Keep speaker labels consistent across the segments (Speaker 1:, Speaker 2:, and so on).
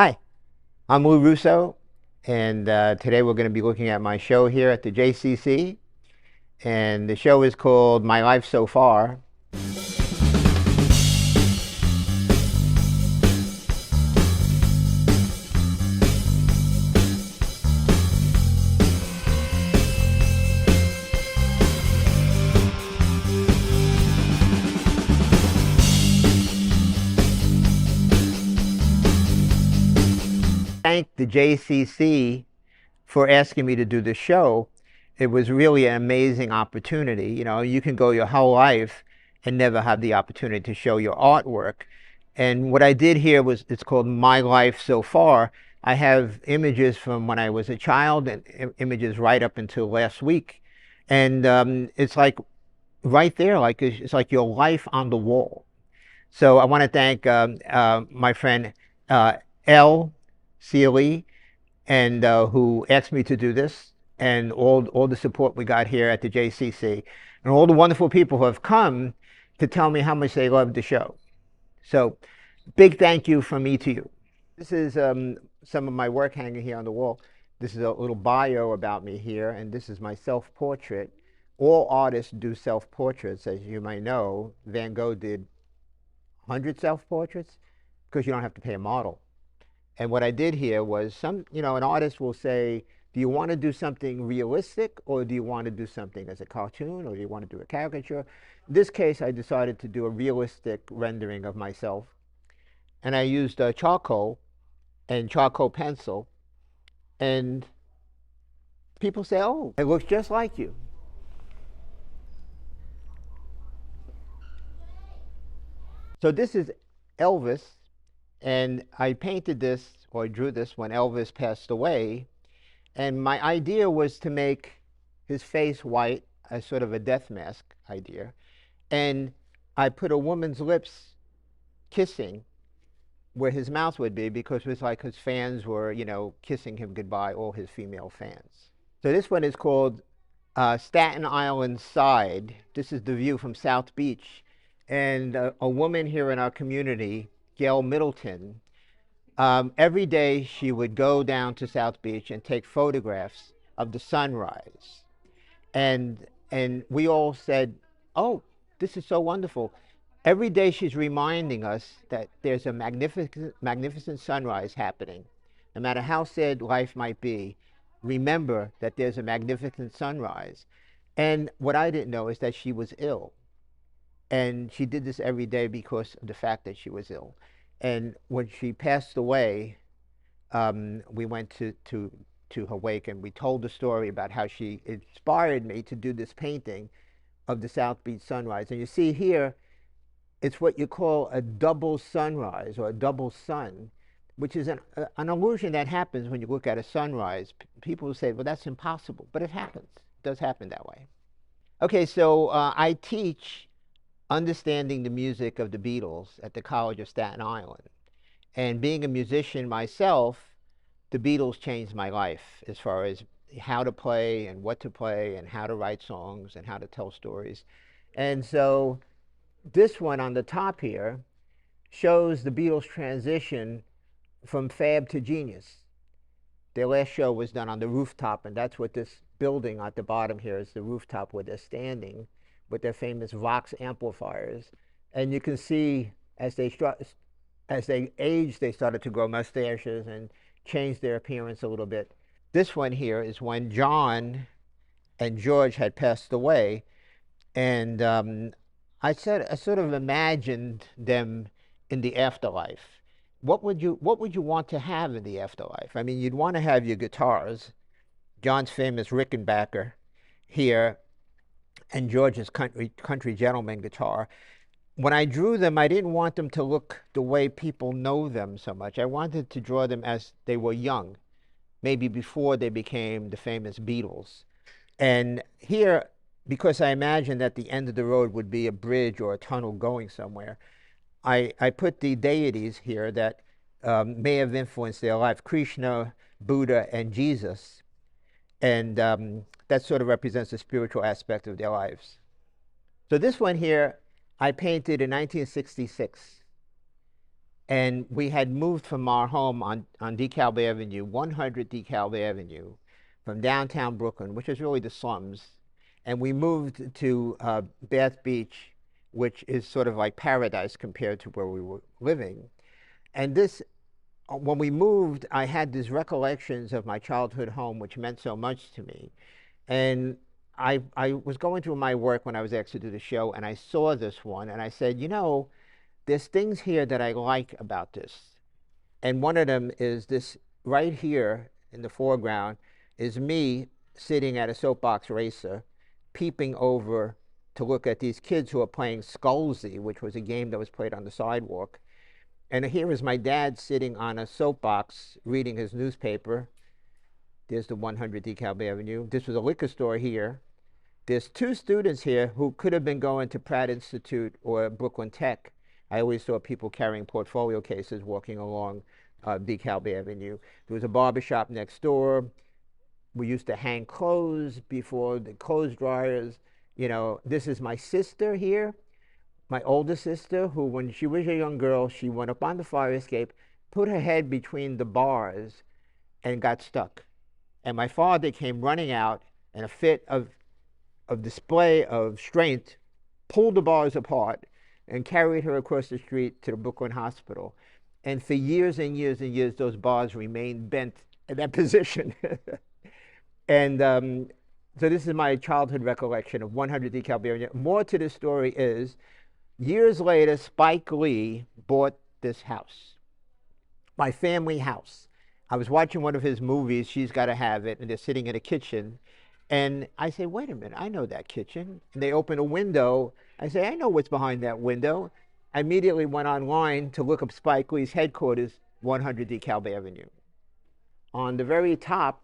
Speaker 1: Hi, I'm Lou Russo, and today we're going to be looking at my show here at the JCC, and the show is called My Life So Far. Thank the JCC for asking me to do this show. It was really an amazing opportunity. You know, you can go your whole life and never have the opportunity to show your artwork. And what I did here was, it's called My Life So Far. I have images from when I was a child and images right up until last week. And it's like right there, like it's like your life on the wall. So I want to thank my friend L. Sealy, and who asked me to do this, and all the support we got here at the JCC, and all the wonderful people who have come to tell me how much they love the show. So big thank you from me to you. This is some of my work hanging here on the wall. This is a little bio about me here, and this is my self-portrait. All artists do self-portraits, as you might know. Van Gogh did 100 self-portraits because you don't have to pay a model. And what I did here was an artist will say, do you want to do something realistic, or do you want to do something as a cartoon, or do you want to do a caricature? In this case, I decided to do a realistic rendering of myself. And I used charcoal and charcoal pencil. And people say, oh, it looks just like you. So this is Elvis. And I painted this, or drew this, when Elvis passed away. And my idea was to make his face white, as sort of a death mask idea. And I put a woman's lips kissing where his mouth would be, because it was like his fans were, kissing him goodbye, all his female fans. So this one is called Staten Island Side. This is the view from South Beach. And a woman here in our community, Gail Middleton, every day she would go down to South Beach and take photographs of the sunrise. And we all said, oh, this is so wonderful. Every day she's reminding us that there's a magnificent sunrise happening. No matter how sad life might be, remember that there's a magnificent sunrise. And what I didn't know is that she was ill. And she did this every day because of the fact that she was ill. And when she passed away, we went to her wake, and we told the story about how she inspired me to do this painting of the South Beach sunrise. And you see here, it's what you call a double sunrise, or a double sun, which is an illusion that happens when you look at a sunrise. People say, well, that's impossible, but it happens. It does happen that way. Okay, so I teach understanding the music of the Beatles at the College of Staten Island. And being a musician myself, the Beatles changed my life as far as how to play and what to play and how to write songs and how to tell stories. And so this one on the top here shows the Beatles' transition from fab to genius. Their last show was done on the rooftop, and that's what this building at the bottom here is, the rooftop where they're standing with their famous Vox amplifiers. And you can see as they aged, they started to grow mustaches and change their appearance a little bit. This one here is when John and George had passed away, and I sort of imagined them in the afterlife. What would you want to have in the afterlife? I mean, you'd want to have your guitars, John's famous Rickenbacker here, and George's country gentleman guitar. When I drew them, I didn't want them to look the way people know them so much. I wanted to draw them as they were young, maybe before they became the famous Beatles. And here, because I imagined that the end of the road would be a bridge or a tunnel going somewhere, I put the deities here that may have influenced their life: Krishna, Buddha, and Jesus. And that sort of represents the spiritual aspect of their lives. So this one here, I painted in 1966. And we had moved from our home on DeKalb Avenue, 100 DeKalb Avenue, from downtown Brooklyn, which is really the slums. And we moved to Bath Beach, which is sort of like paradise compared to where we were living. And this, when we moved, I had these recollections of my childhood home, which meant so much to me. And I was going through my work when I was asked to do the show, and I saw this one, and I said, you know, there's things here that I like about this. And one of them is this right here in the foreground is me sitting at a soapbox racer, peeping over to look at these kids who are playing Skulzy, which was a game that was played on the sidewalk. And here is my dad sitting on a soapbox reading his newspaper. There's the 100 DeKalb Avenue. This was a liquor store here. There's two students here who could have been going to Pratt Institute or Brooklyn Tech. I always saw people carrying portfolio cases walking along DeKalb Avenue. There was a barbershop next door. We used to hang clothes before the clothes dryers. You know, this is my sister here, my older sister, who when she was a young girl, she went up on the fire escape, put her head between the bars, and got stuck. And my father came running out in a fit of display of strength, pulled the bars apart, and carried her across the street to the Brooklyn Hospital. And for years and years and years, those bars remained bent in that position. And so this is my childhood recollection of 100 DeKalb Avenue. More to this story is, years later, Spike Lee bought this house, my family house. I was watching one of his movies, She's Gotta Have It, and they're sitting in a kitchen. And I say, wait a minute, I know that kitchen. And they open a window. I say, I know what's behind that window. I immediately went online to look up Spike Lee's headquarters, 100 DeKalb Avenue. On the very top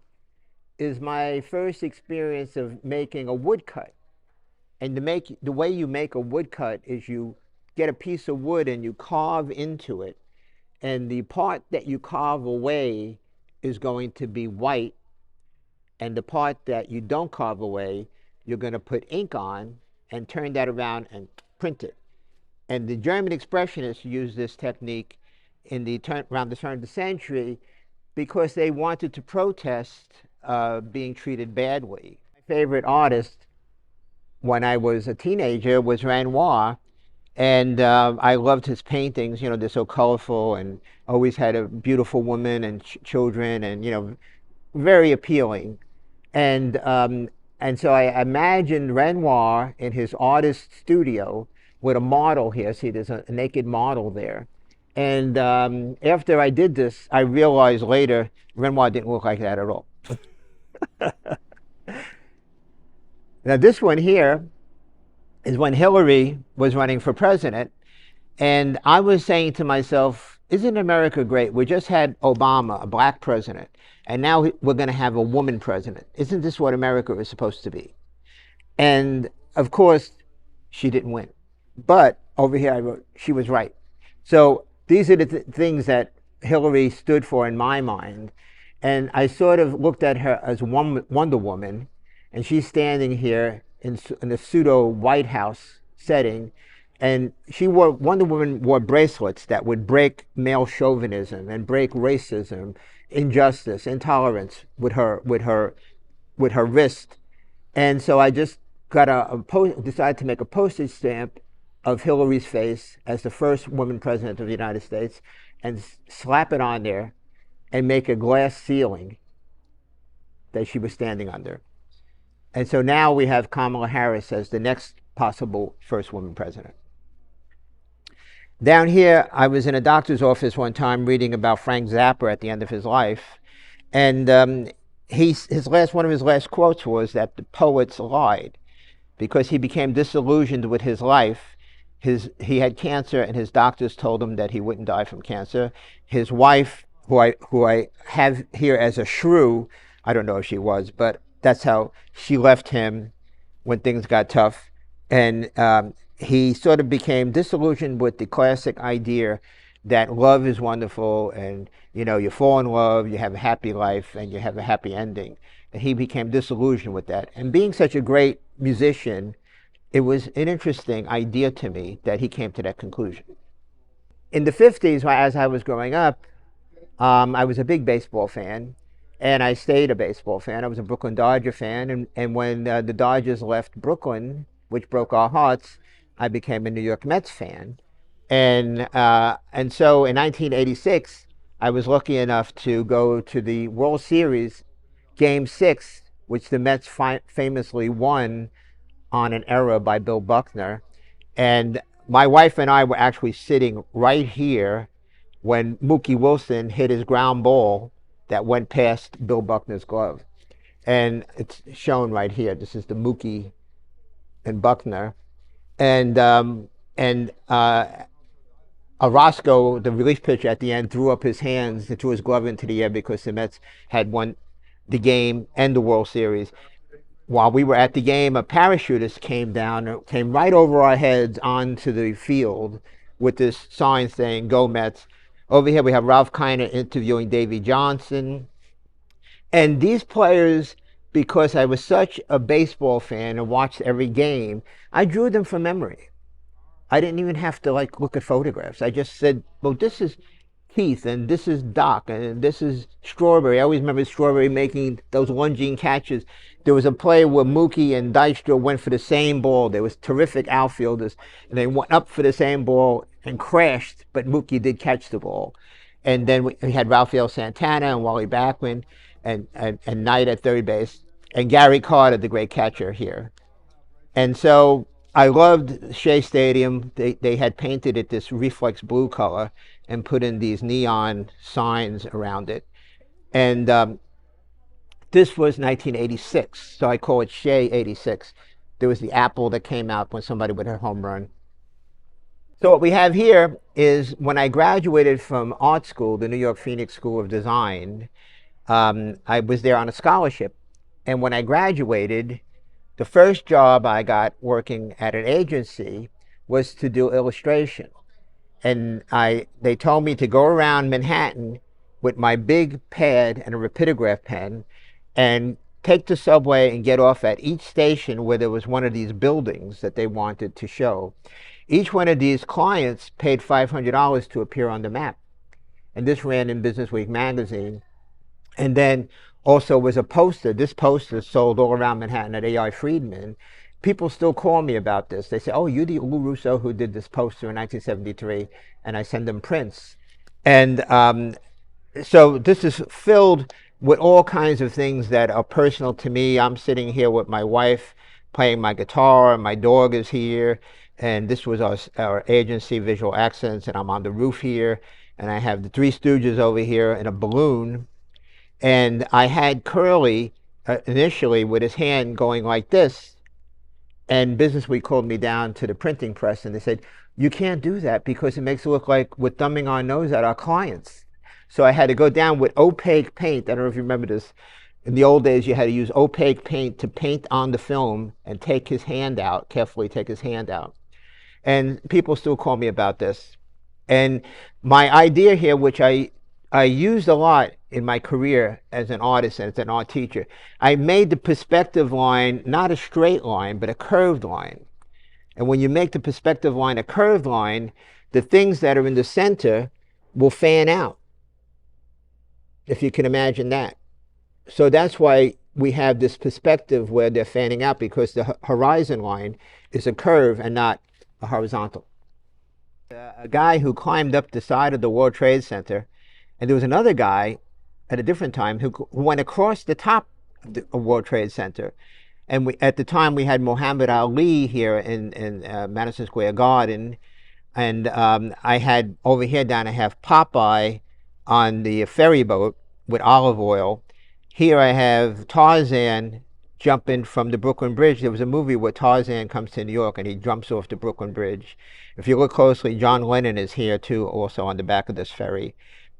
Speaker 1: is my first experience of making a woodcut. And the way you make a woodcut is you get a piece of wood and you carve into it. And the part that you carve away is going to be white. And the part that you don't carve away, you're going to put ink on and turn that around and print it. And the German expressionists used this technique around the turn of the century because they wanted to protest being treated badly. My favorite artist when I was a teenager was Renoir. And I loved his paintings. You know, they're so colorful and always had a beautiful woman and children, and, you know, very appealing. And so I imagined Renoir in his artist studio with a model here. See, there's a naked model there. And after I did this, I realized later Renoir didn't look like that at all. Now this one here is when Hillary was running for president. And I was saying to myself, isn't America great? We just had Obama, a black president, and now we're going to have a woman president. Isn't this what America is supposed to be? And of course, she didn't win. But over here I wrote, she was right. So these are the things that Hillary stood for in my mind. And I sort of looked at her as Wonder Woman, and she's standing here in a pseudo White House setting. And Wonder Woman wore bracelets that would break male chauvinism and break racism, injustice, intolerance with her wrist. And so I just got decided to make a postage stamp of Hillary's face as the first woman president of the United States and slap it on there and make a glass ceiling that she was standing under. And so now we have Kamala Harris as the next possible first woman president. Down here, I was in a doctor's office one time reading about Frank Zappa at the end of his life. And one of his last quotes was that the poets lied because he became disillusioned with his life. He had cancer, and his doctors told him that he wouldn't die from cancer. His wife, who I have here as a shrew, I don't know if she was, but that's how she left him when things got tough. And he sort of became disillusioned with the classic idea that love is wonderful, and, you know, you fall in love, you have a happy life, and you have a happy ending. And he became disillusioned with that. And being such a great musician, it was an interesting idea to me that he came to that conclusion. in the 50s, as I was growing up, I was a big baseball fan, and I stayed a baseball fan. I was a Brooklyn Dodger fan, and when the Dodgers left Brooklyn, which broke our hearts, I became a New York Mets fan. And so in 1986, I was lucky enough to go to the World Series Game 6, which the Mets famously won on an error by Bill Buckner. And my wife and I were actually sitting right here when Mookie Wilson hit his ground ball that went past Bill Buckner's glove. And it's shown right here. This is the Mookie and Buckner. And Orozco, the relief pitcher at the end, threw up his hands and threw his glove into the air because the Mets had won the game and the World Series. While we were at the game, a parachutist came down, came right over our heads onto the field with this sign saying, "Go Mets." Over here we have Ralph Kiner interviewing Davey Johnson. And these players, because I was such a baseball fan and watched every game, I drew them from memory. I didn't even have to like look at photographs. I just said, well, this is Keith, and this is Doc, and this is Strawberry. I always remember Strawberry making those lunging catches. There was a play where Mookie and Dykstra went for the same ball. They was terrific outfielders, and they went up for the same ball and crashed, but Mookie did catch the ball. And then we had Rafael Santana and Wally Backman and Knight at third base, and Gary Carter, the great catcher here. And so I loved Shea Stadium. They had painted it this reflex blue color and put in these neon signs around it. And this was 1986, so I call it Shea 86. There was the apple that came out when somebody would hit a home run. So what we have here is when I graduated from art school, the New York Phoenix School of Design, I was there on a scholarship. And when I graduated, the first job I got working at an agency was to do illustration. And they told me to go around Manhattan with my big pad and a rapidograph pen and take the subway and get off at each station where there was one of these buildings that they wanted to show. Each one of these clients paid $500 to appear on the map. And this ran in Business Week magazine. And then also was a poster. This poster sold all around Manhattan at A.I. Friedman. People still call me about this. They say, oh, you're the Lou Russo who did this poster in 1973. And I send them prints. And so this is filled with all kinds of things that are personal to me. I'm sitting here with my wife playing my guitar. My dog is here. And this was our agency, Visual Accents. And I'm on the roof here. And I have the Three Stooges over here in a balloon. And I had Curly initially with his hand going like this. And Business Week called me down to the printing press and they said, you can't do that because it makes it look like we're thumbing our nose at our clients. So I had to go down with opaque paint. I don't know if you remember this. In the old days, you had to use opaque paint to paint on the film and take his hand out, carefully take his hand out. And people still call me about this. And my idea here, which I used a lot in my career as an artist and as an art teacher, I made the perspective line not a straight line, but a curved line. And when you make the perspective line a curved line, the things that are in the center will fan out, if you can imagine that. So that's why we have this perspective where they're fanning out, because the horizon line is a curve and not a horizontal. A guy who climbed up the side of the World Trade Center, and there was another guy at a different time who went across the top of the World Trade Center. And at the time, we had Muhammad Ali here in Madison Square Garden. And I had, over here down, I have Popeye on the ferry boat with olive oil. Here I have Tarzan jumping from the Brooklyn Bridge. There was a movie where Tarzan comes to New York and he jumps off the Brooklyn Bridge. If you look closely, John Lennon is here too, also on the back of this ferry.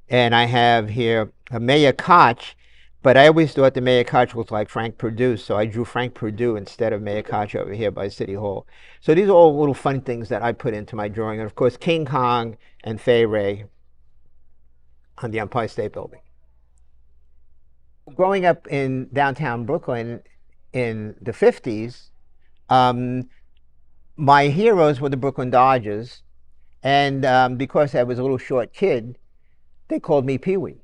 Speaker 1: And I have here a Mayor Koch, but I always thought the Mayor Koch looked like Frank Perdue, so I drew Frank Perdue instead of Mayor Koch over here by City Hall. So these are all little fun things that I put into my drawing. And of course, King Kong and Fay Ray on the Empire State Building. Growing up in downtown Brooklyn in the 50s, my heroes were the Brooklyn Dodgers. And because I was a little short kid, they called me Pee Wee.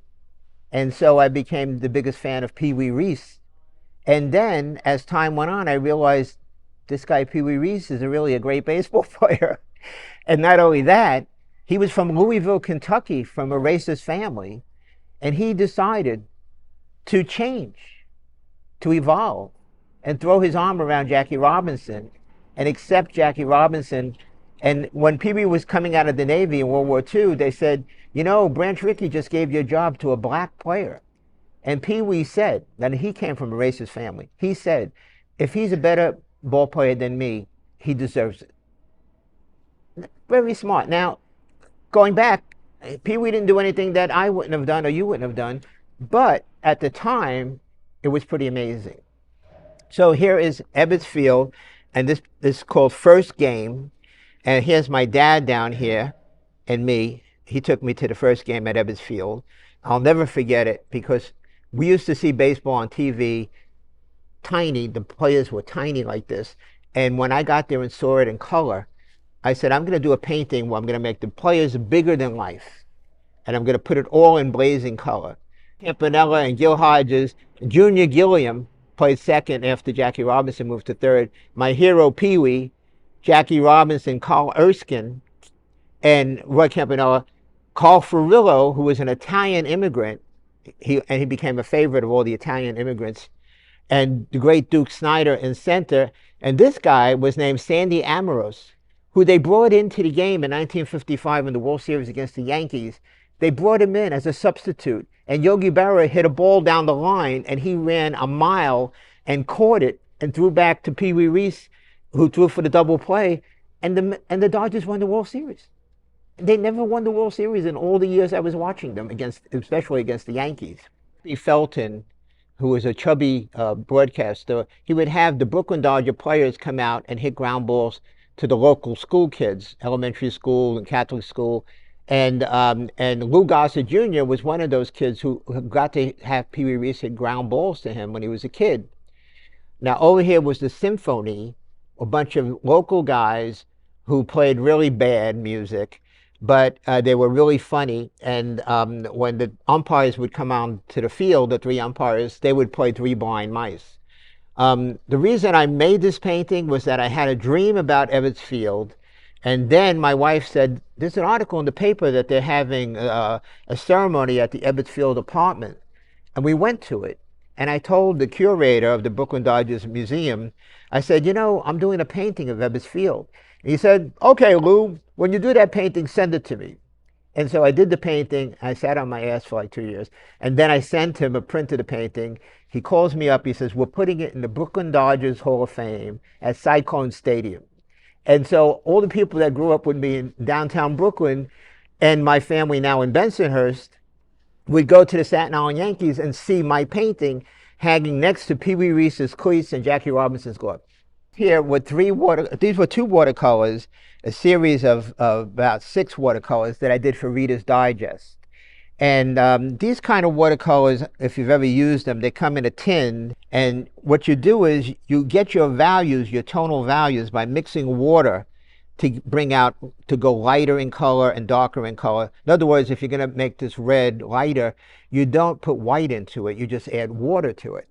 Speaker 1: And so I became the biggest fan of Pee Wee Reese. And then, as time went on, I realized this guy, Pee Wee Reese, is really a great baseball player. And not only that, he was from Louisville, Kentucky, from a racist family. And he decided to change, to evolve, and throw his arm around Jackie Robinson and accept Jackie Robinson. And when Pee Wee was coming out of the Navy in World War II, they said, you know, Branch Rickey just gave your job to a black player. And Pee Wee said, and he came from a racist family, he said, if he's a better ball player than me, he deserves it. Very smart. Now, going back, Pee Wee didn't do anything that I wouldn't have done or you wouldn't have done, but at the time, it was pretty amazing. So here is Ebbets Field, and this is called First Game. And here's my dad down here and me. He took me to the first game at Ebbets Field. I'll never forget it because we used to see baseball on TV, tiny. The players were tiny like this. And when I got there and saw it in color, I said, I'm going to do a painting where I'm going to make the players bigger than life. And I'm going to put it all in blazing color. Campanella and Gil Hodges, Junior Gilliam played second after Jackie Robinson moved to third. My hero, Pee Wee, Jackie Robinson, Carl Erskine, and Roy Campanella. Carl Furillo, who was an Italian immigrant, he became a favorite of all the Italian immigrants, and the great Duke Snyder in center. And this guy was named Sandy Amoros, who they brought into the game in 1955 in the World Series against the Yankees. They brought him in as a substitute, and Yogi Berra hit a ball down the line, and he ran a mile and caught it and threw back to Pee Wee Reese, who threw for the double play, and the Dodgers won the World Series. They never won the World Series in all the years I was watching them, especially against the Yankees. Felton, who was a chubby broadcaster, he would have the Brooklyn Dodger players come out and hit ground balls to the local school kids, elementary school and Catholic school. And Lou Gossett Jr. was one of those kids who got to have Pee Wee Reese hit ground balls to him when he was a kid. Now, over here was the symphony, a bunch of local guys who played really bad music, but they were really funny. And when the umpires would come on to the field, the three umpires, they would play Three Blind Mice. The reason I made this painting was that I had a dream about Ebbets Field. And then my wife said, there's an article in the paper that they're having a ceremony at the Ebbets Field apartment. And we went to it. And I told the curator of the Brooklyn Dodgers Museum, I said, you know, I'm doing a painting of Ebbets Field. And he said, okay, Lou, when you do that painting, send it to me. And so I did the painting. I sat on my ass for like 2 years. And then I sent him a print of the painting. He calls me up. He says, we're putting it in the Brooklyn Dodgers Hall of Fame at Cyclone Stadium. And so all the people that grew up with me in downtown Brooklyn and my family now in Bensonhurst would go to the Staten Island Yankees and see my painting hanging next to Pee Wee Reese's cleats and Jackie Robinson's glove. Here were these were two watercolors, a series of about 6 watercolors that I did for Reader's Digest. And these kind of watercolors, if you've ever used them, they come in a tin. And what you do is you get your values, your tonal values, by mixing water to bring out, to go lighter in color and darker in color. In other words, if you're going to make this red lighter, you don't put white into it. You just add water to it.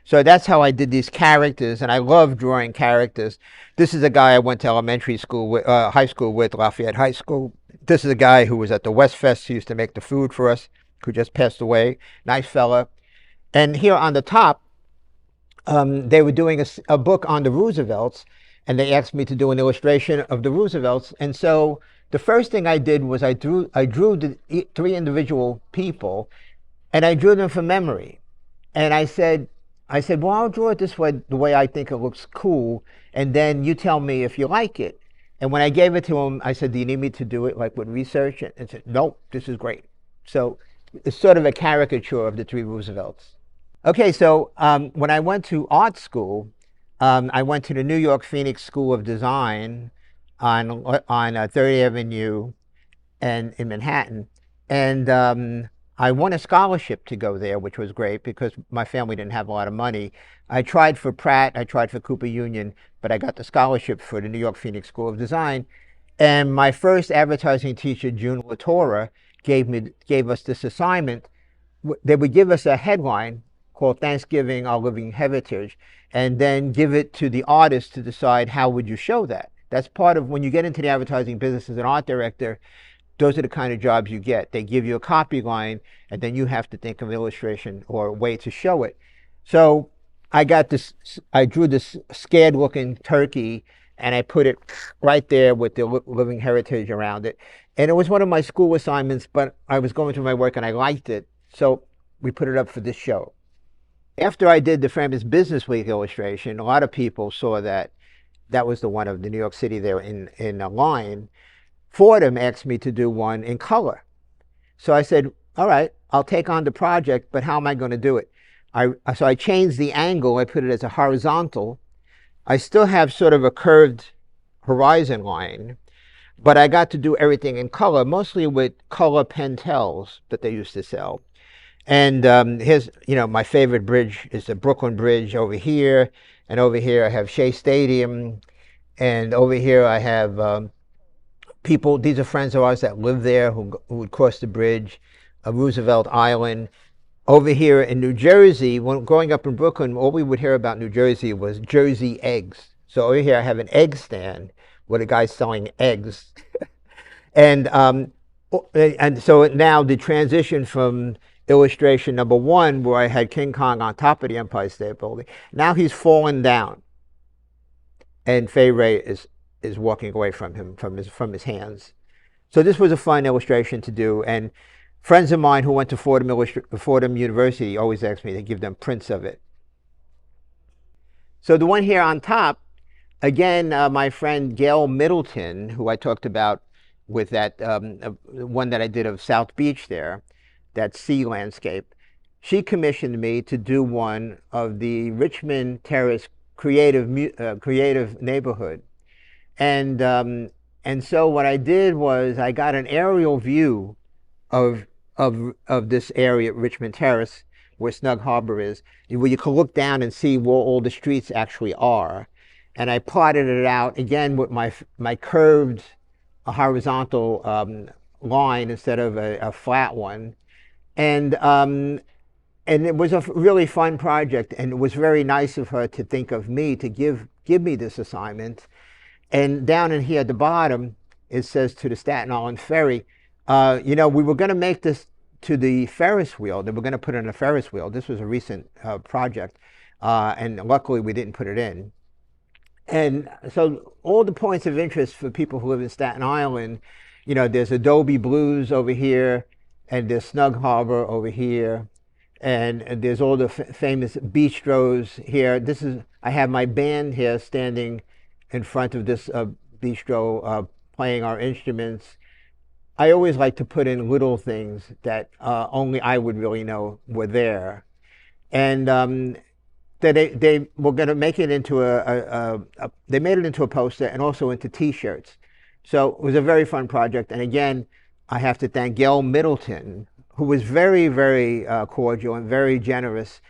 Speaker 1: So that's how I did these characters, and I love drawing characters. This is a guy I went to elementary school with, high school with, Lafayette High School. This is a guy who was at the West Fest. He used to make the food for us, who just passed away. Nice fella. And here on the top, they were doing a book on the Roosevelts, and they asked me to do an illustration of the Roosevelts. And so the first thing I did was I drew the 3 individual people, and I drew them from memory. And I said, well, I'll draw it this way, the way I think it looks cool, and then you tell me if you like it. And when I gave it to him, I said, do you need me to do it like with research? And he said, nope, this is great. So it's sort of a caricature of the 3 Roosevelts. Okay, so when I went to art school, I went to the New York Phoenix School of Design on 3rd Avenue and in Manhattan. And I won a scholarship to go there, which was great because my family didn't have a lot of money. I tried for Pratt, I tried for Cooper Union, but I got the scholarship for the New York Phoenix School of Design. And my first advertising teacher, June Latora, gave us this assignment. They would give us a headline called Thanksgiving, Our Living Heritage, and then give it to the artist to decide how would you show that. That's part of when you get into the advertising business as an art director. Those are the kind of jobs you get. They give you a copy line, and then you have to think of an illustration or a way to show it. So I got this. I drew this scared-looking turkey, and I put it right there with the living heritage around it. And it was one of my school assignments, but I was going through my work and I liked it, so we put it up for this show. After I did the famous Business Week illustration, a lot of people saw that that was the one of the New York City there in a line. Fordham asked me to do one in color. So I said, all right, I'll take on the project, but how am I going to do it? So I changed the angle. I put it as a horizontal. I still have sort of a curved horizon line, but I got to do everything in color, mostly with color Pentels that they used to sell. And here's, my favorite bridge is the Brooklyn Bridge over here. And over here I have Shea Stadium. And over here I have people, these are friends of ours that live there who would cross the bridge, Roosevelt Island. Over here in New Jersey, when growing up in Brooklyn, all we would hear about New Jersey was Jersey eggs. So over here I have an egg stand with a guy selling eggs. And so now the transition from illustration number one, where I had King Kong on top of the Empire State Building, now he's fallen down, and Fay Ray is walking away from him, from his hands. So this was a fun illustration to do, and friends of mine who went to Fordham University always asked me to give them prints of it. So the one here on top, again, my friend Gail Middleton, who I talked about with that one that I did of South Beach there, that sea landscape, she commissioned me to do one of the Richmond Terrace creative neighborhood. And so what I did was I got an aerial view of this area at Richmond Terrace, where Snug Harbor is, where you can look down and see where all the streets actually are. And I plotted it out again with my curved horizontal line instead of a flat one. And it was a really fun project, and it was very nice of her to think of me to give me this assignment. And down in here at the bottom, it says to the Staten Island Ferry, we were going to make this to the Ferris wheel. They were going to put it in a Ferris wheel. This was a recent project, and luckily we didn't put it in. And so all the points of interest for people who live in Staten Island, there's Adobe Blues over here, and there's Snug Harbor over here, and there's all the famous bistros here. I have my band here standing in front of this bistro playing our instruments. I always like to put in little things that only I would really know were there. And they were going to make it into they made it into a poster and also into T-shirts. So it was a very fun project. And again, I have to thank Gail Middleton, who was very, very cordial and very generous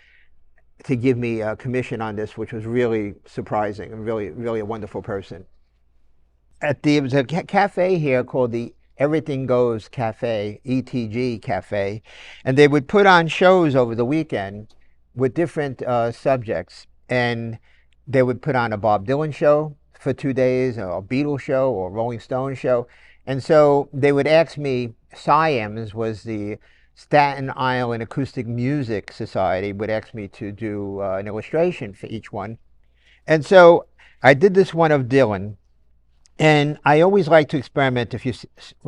Speaker 1: to give me a commission on this, which was really surprising and really, really a wonderful person. There was a cafe here called the Everything Goes Cafe, ETG Cafe, and they would put on shows over the weekend with different subjects. And they would put on a Bob Dylan show for 2 days, or a Beatles show, or a Rolling Stone show. And so they would ask me, SIAMS was the Staten Island Acoustic Music Society, would ask me to do an illustration for each one. And so I did this one of Dylan. And I always like to experiment, if you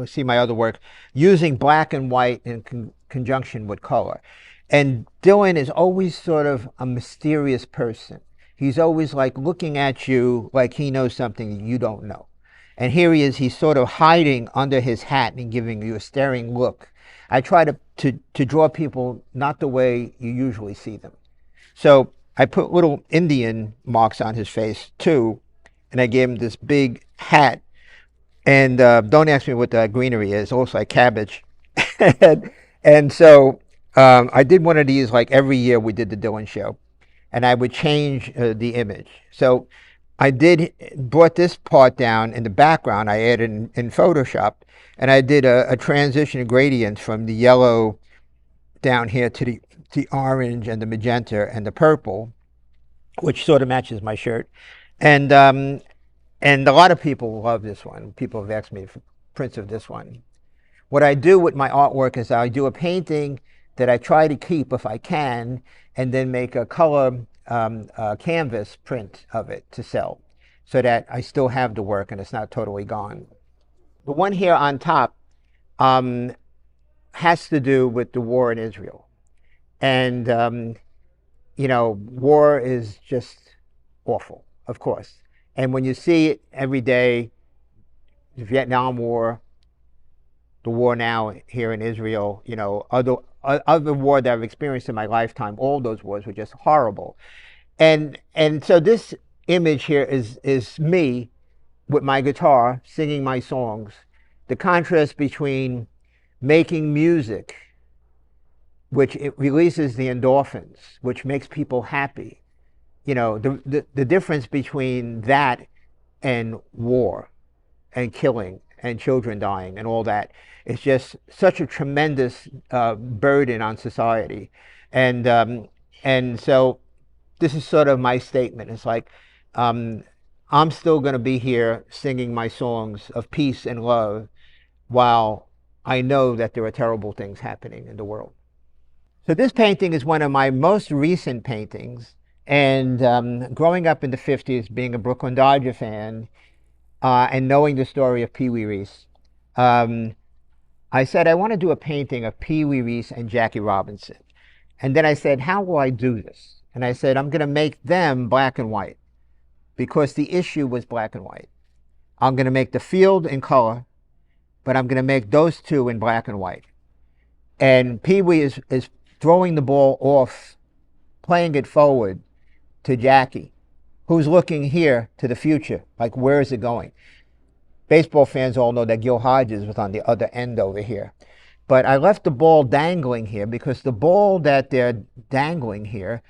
Speaker 1: see my other work, using black and white in conjunction with color. And Dylan is always sort of a mysterious person. He's always like looking at you like he knows something you don't know. And here he is, he's sort of hiding under his hat and giving you a staring look. I try to draw people not the way you usually see them. So I put little Indian marks on his face too, and I gave him this big hat. And don't ask me what the greenery is, it looks like cabbage. and so I did one of these like every year we did the Dylan show, and I would change the image. So I did brought this part down in the background. I added in Photoshop, and I did a transition gradient from the yellow down here to the orange and the magenta and the purple, which sort of matches my shirt. And a lot of people love this one. People have asked me for prints of this one. What I do with my artwork is I do a painting that I try to keep if I can, and then make a color canvas print of it to sell, so that I still have the work and it's not totally gone. The one here on top um, has to do with the war in Israel. And, you know, war is just awful, of course. And when you see it every day, the Vietnam War, the war now here in Israel, you know, other war that I've experienced in my lifetime, all those wars were just horrible. And so this image here is me with my guitar singing my songs. The contrast between making music, which it releases the endorphins, which makes people happy. You know, the difference between that and war and killing and children dying and all that is just such a tremendous burden on society. And so this is sort of my statement. It's like, I'm still going to be here singing my songs of peace and love while I know that there are terrible things happening in the world. So this painting is one of my most recent paintings. And growing up in the 50s, being a Brooklyn Dodger fan, and knowing the story of Pee Wee Reese, I said, I want to do a painting of Pee Wee Reese and Jackie Robinson. And then I said, how will I do this? And I said, I'm going to make them black and white, because the issue was black and white. I'm going to make the field in color, but I'm going to make those two in black and white. And Pee Wee is throwing the ball off, playing it forward to Jackie, who's looking here to the future, like, where is it going? Baseball fans all know that Gil Hodges was on the other end over here. But I left the ball dangling here because the ball that they're dangling here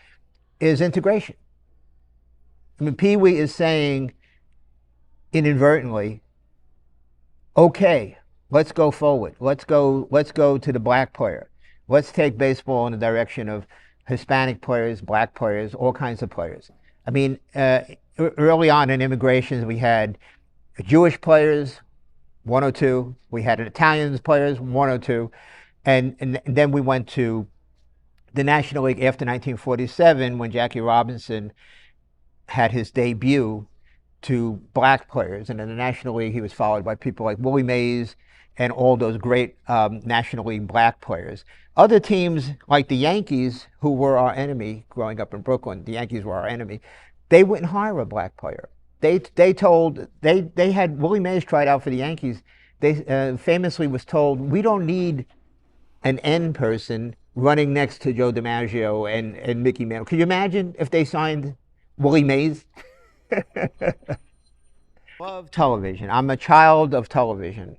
Speaker 1: is integration. I mean, Pee Wee is saying inadvertently, okay, let's go forward. Let's go to the black player. Let's take baseball in the direction of Hispanic players, black players, all kinds of players. I mean, early on in immigrations, we had Jewish players, 102. We had Italian players, 102. And then we went to the National League after 1947, when Jackie Robinson had his debut, to black players. And in the National League, he was followed by people like Willie Mays and all those great National League black players. Other teams, like the Yankees, who were our enemy growing up in Brooklyn, the Yankees were our enemy, they wouldn't hire a black player. They had Willie Mays tried out for the Yankees. They famously was told, we don't need an N person running next to Joe DiMaggio and Mickey Mantle. Could you imagine if they signed Willie Mays? Love television. I'm a child of television.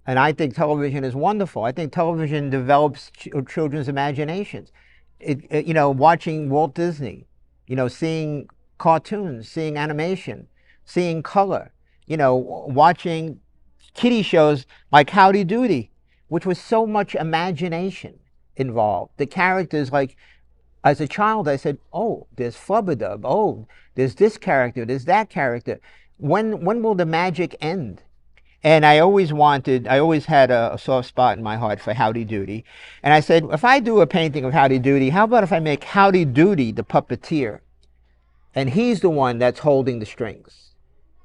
Speaker 1: And I think television is wonderful. I think television develops children's imaginations. You know, watching Walt Disney, you know, seeing cartoons, seeing animation, seeing color, you know, watching kiddie shows like Howdy Doody, which was so much imagination involved. The characters, like, as a child, I said, oh, there's Flubadub. Oh, there's this character, there's that character. When will the magic end? And I always had a soft spot in my heart for Howdy Doody. And I said, if I do a painting of Howdy Doody, how about if I make Howdy Doody the puppeteer? And he's the one that's holding the strings.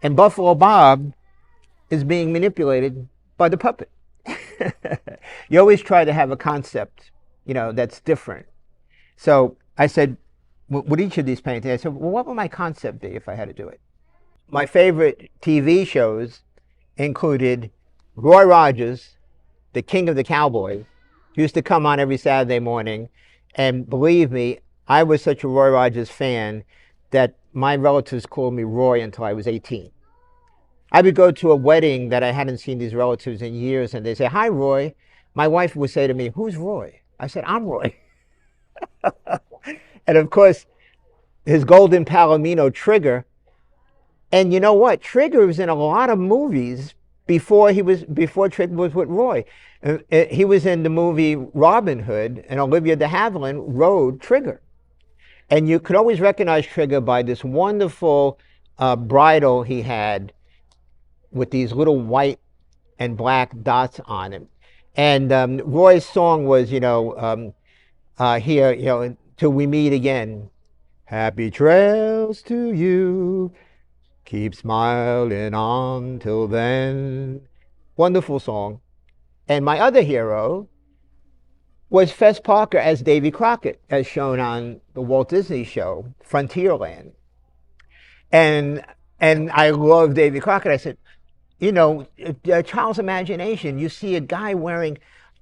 Speaker 1: And Buffalo Bob is being manipulated by the puppet. You always try to have a concept, you know, that's different. So I said, with each of these paintings, I said, well, what would my concept be if I had to do it? My favorite TV shows included Roy Rogers, the king of the Cowboys. He used to come on every Saturday morning. And believe me, I was such a Roy Rogers fan that my relatives called me Roy until I was 18. I would go to a wedding that I hadn't seen these relatives in years, and they'd say, hi, Roy. My wife would say to me, who's Roy? I said, I'm Roy. And of course, his golden Palomino trigger And you know what? Trigger was in a lot of movies before Trigger was with Roy. He was in the movie Robin Hood, and Olivia de Havilland rode Trigger. And you could always recognize Trigger by this wonderful bridle he had with these little white and black dots on it. And Roy's song was, here, till we meet again. Happy trails to you. Keep smiling on till then. Wonderful song. And my other hero was Fess Parker as Davy Crockett, as shown on the Walt Disney show, Frontierland. And I love Davy Crockett. I said, a child's imagination, you see a guy wearing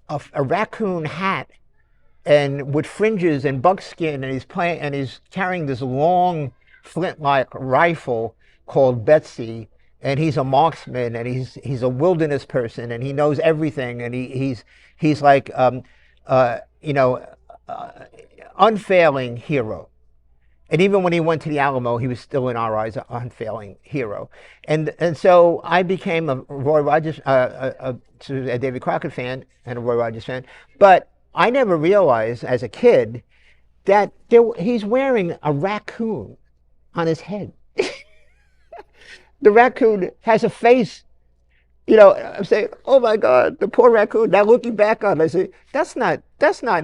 Speaker 1: a raccoon hat and with fringes and buckskin, and he's carrying this long flint-like rifle called Betsy, and he's a marksman, and he's a wilderness person, and he knows everything, and he's like you know unfailing hero. And even when he went to the Alamo, he was still in our eyes an unfailing hero. And so I became a Roy Rogers, a Davy Crockett fan and a Roy Rogers fan. But I never realized as a kid that he's wearing a raccoon on his head. The raccoon has a face. I'm saying, oh my God, the poor raccoon. Now looking back on it, I say, that's not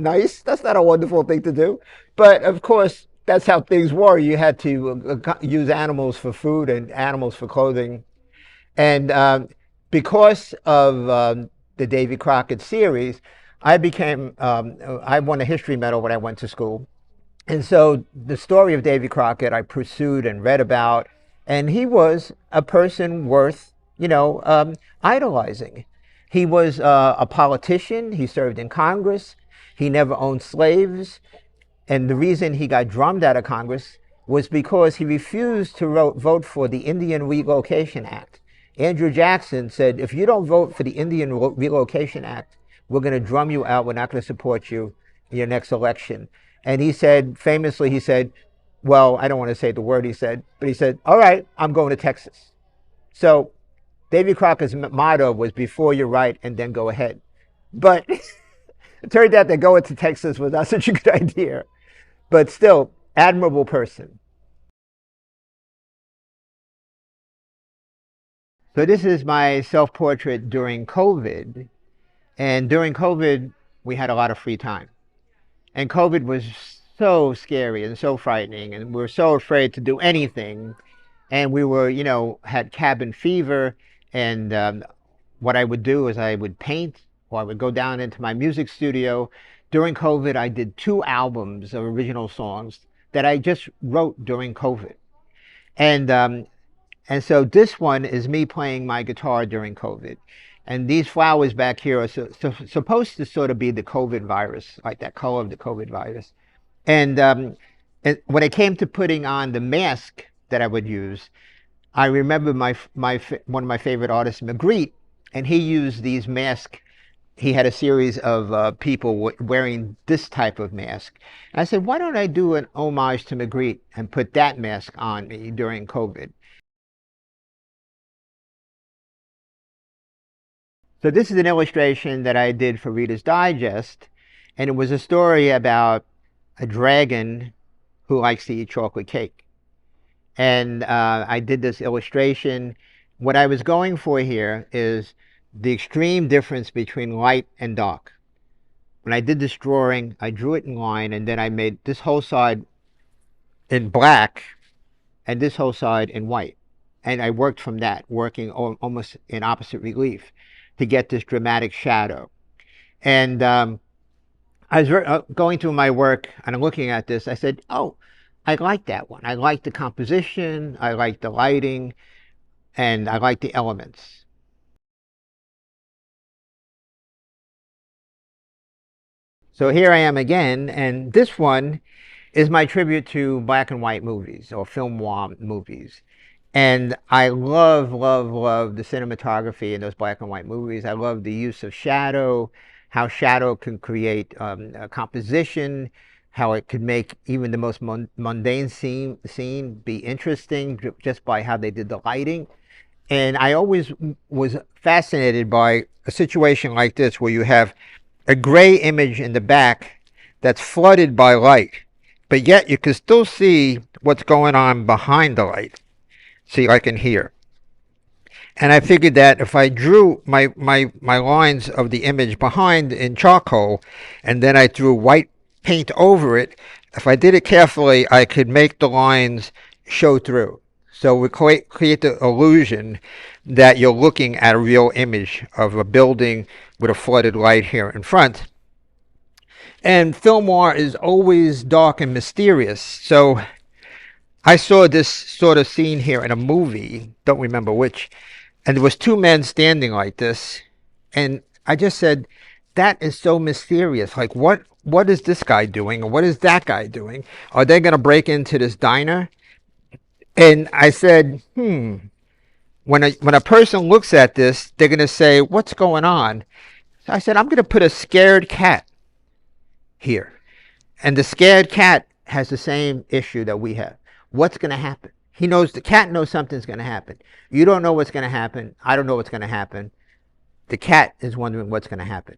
Speaker 1: nice. That's not a wonderful thing to do. But of course, that's how things were. You had to use animals for food and animals for clothing. And because of the Davy Crockett series, I won a history medal when I went to school. And so the story of Davy Crockett I pursued and read about, and he was a person worth, idolizing. He was a politician. He served in Congress. He never owned slaves. And the reason he got drummed out of Congress was because he refused to vote for the Indian Relocation Act. Andrew Jackson said, if you don't vote for the Indian Relocation Act, we're going to drum you out. We're not going to support you in your next election. And he said, famously, he said, well, I don't want to say the word he said, but he said, all right, I'm going to Texas. So Davy Crockett's motto was before you're right and then go ahead. But it turned out that going to Texas was not such a good idea. But still, admirable person. So this is my self-portrait during COVID. And during COVID, we had a lot of free time. And COVID was so scary and so frightening, and we were so afraid to do anything. And we were, had cabin fever. And what I would do is I would paint, or I would go down into my music studio. During COVID, I did 2 albums of original songs that I just wrote during COVID. And so this one is me playing my guitar during COVID. And these flowers back here are supposed to sort of be the COVID virus, like that color of the COVID virus. And when it came to putting on the mask that I would use, I remember one of my favorite artists, Magritte, and he used these masks. He had a series of people wearing this type of mask. And I said, why don't I do an homage to Magritte and put that mask on me during COVID? So this is an illustration that I did for Reader's Digest, and it was a story about a dragon who likes to eat chocolate cake. And I did this illustration. What I was going for here is the extreme difference between light and dark. When I did this drawing, I drew it in line, and then I made this whole side in black and this whole side in white. And I worked from that, working almost in opposite relief to get this dramatic shadow. And I was going through my work and I'm looking at this. I said, oh, I like that one. I like the composition, I like the lighting, and I like the elements. So here I am again, and this one is my tribute to black and white movies, or film noir movies. And I love, love, love the cinematography in those black and white movies. I love the use of shadow, how shadow can create a composition, how it could make even the most mundane scene be interesting just by how they did the lighting. And I always was fascinated by a situation like this where you have a gray image in the back that's flooded by light, but yet you can still see what's going on behind the light. See, like in here. And I figured that if I drew my lines of the image behind in charcoal, and then I threw white paint over it, if I did it carefully, I could make the lines show through. So we create the illusion that you're looking at a real image of a building with a flooded light here in front. And film noir is always dark and mysterious. So I saw this sort of scene here in a movie, don't remember which, and there was two men standing like this, and I just said, that is so mysterious. Like, what is this guy doing, or what is that guy doing? Are they going to break into this diner? And I said, when a person looks at this, they're going to say, what's going on? So I said, I'm going to put a scared cat here. And the scared cat has the same issue that we have. What's going to happen? The cat knows something's going to happen. You don't know what's going to happen. I don't know what's going to happen. The cat is wondering what's going to happen.